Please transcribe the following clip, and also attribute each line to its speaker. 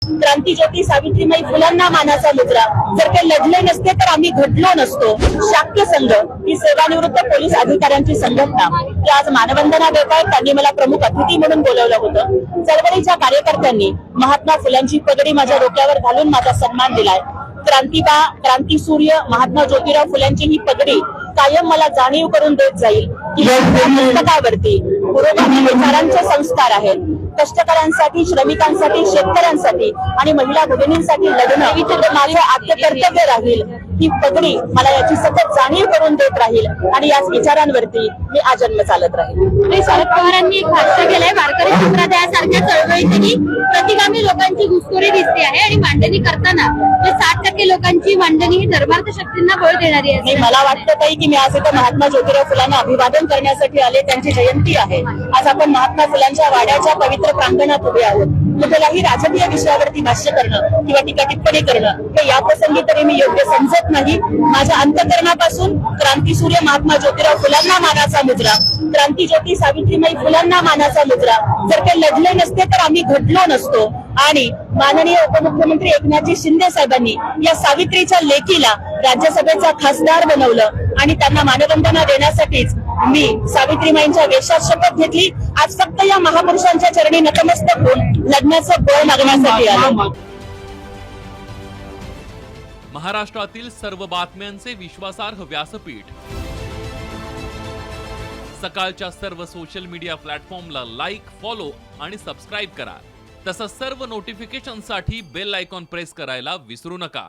Speaker 1: क्रांतीज्योती सावित्रीबाई फुलांना मानाचा मुजरा. जर ते लढले नसते तर आम्ही घडलो नसतो. शाक्य संघ ही सेवानिवृत्त पोलीस अधिकाऱ्यांची संघटना ती आज मानवंदना देत आहेत. त्यांनी मला प्रमुख अतिथी म्हणून बोलवलं होतं. चळवळीच्या कार्यकर्त्यांनी महात्मा फुलांची पगडी माझ्या डोक्यावर घालून माझा सन्मान दिलाय. क्रांतीसूर्य महात्मा ज्योतिराव फुलांची ही पगडी कायम मला जाणीव करून देत जाईल की पुस्तकावरती पुरोगामी विचारांचे संस्कार आहेत. कष्टकऱ्यांसाठी, श्रमिकांसाठी, शेतकऱ्यांसाठी आणि महिला भगिनींसाठी लढणं माझं आद्य कर्तव्य राहील. ही पगडी मला याची सतत जाणीव करून देत राहील आणि याच विचारांवरती मी आजन्म चालत राहील.
Speaker 2: शरद पवारांनी एक भाष्य केलंय, वारकरी संप्रदायासारख्या चळवळीतही प्रतिगामी लोकांची घुसखोरी दिसते आहे आणि मांडणी करताना 60% लोकांची मांडणी ही धर्मार्थ शक्तींना बळ देणारी आहे.
Speaker 1: मला वाटतं ताई की मी आज इथं महात्मा ज्योतिराव फुलांना अभिवादन करण्यासाठी आले. त्यांची जयंती आहे. आज आपण महात्मा फुलांच्या वाड्याच्या पवित्र प्रांगणात उभे आहोत. कुठल्याही राजकीय विषयावरती भाष्य करणं किंवा टीका टिप्पणी करणं हे या प्रसंगी तरी मी योग्य समजत नाही. माझ्या अंतःकरणापासून क्रांतीसूर्य महात्मा ज्योतिराव फुलांना मानाचा मुजरा. क्रांतीज्योती सावित्रीबाई फुलांना मानाचा मुजरा. जर ते लढले नसते तर आम्ही घडलो नसतो. आणि माननीय उपमुख्यमंत्री एकनाथजी शिंदे साहेबांनी या सावित्रीच्या लेकीला राज्यसभेचा खासदार बनवलं आणि त्यांना मानवंदना देण्यासाठीच मी सावित्रीबाईंच्या वेशात शपथ घेतली. आज फक्त या महापुरुषांच्या चरणी नतमस्तक होऊन लढण्याचं बळ मागण्यासाठी आलो.
Speaker 3: महाराष्ट्रातील सर्व बातम्यांचे विश्वासार्ह व्यासपीठ. सकाळच्या सर्व सोशल मीडिया प्लॅटफॉर्मला लाईक, फॉलो आणि सबस्क्राईब करा. तसंच सर्व नोटिफिकेशनसाठी बेल आयकॉन प्रेस करायला विसरू नका.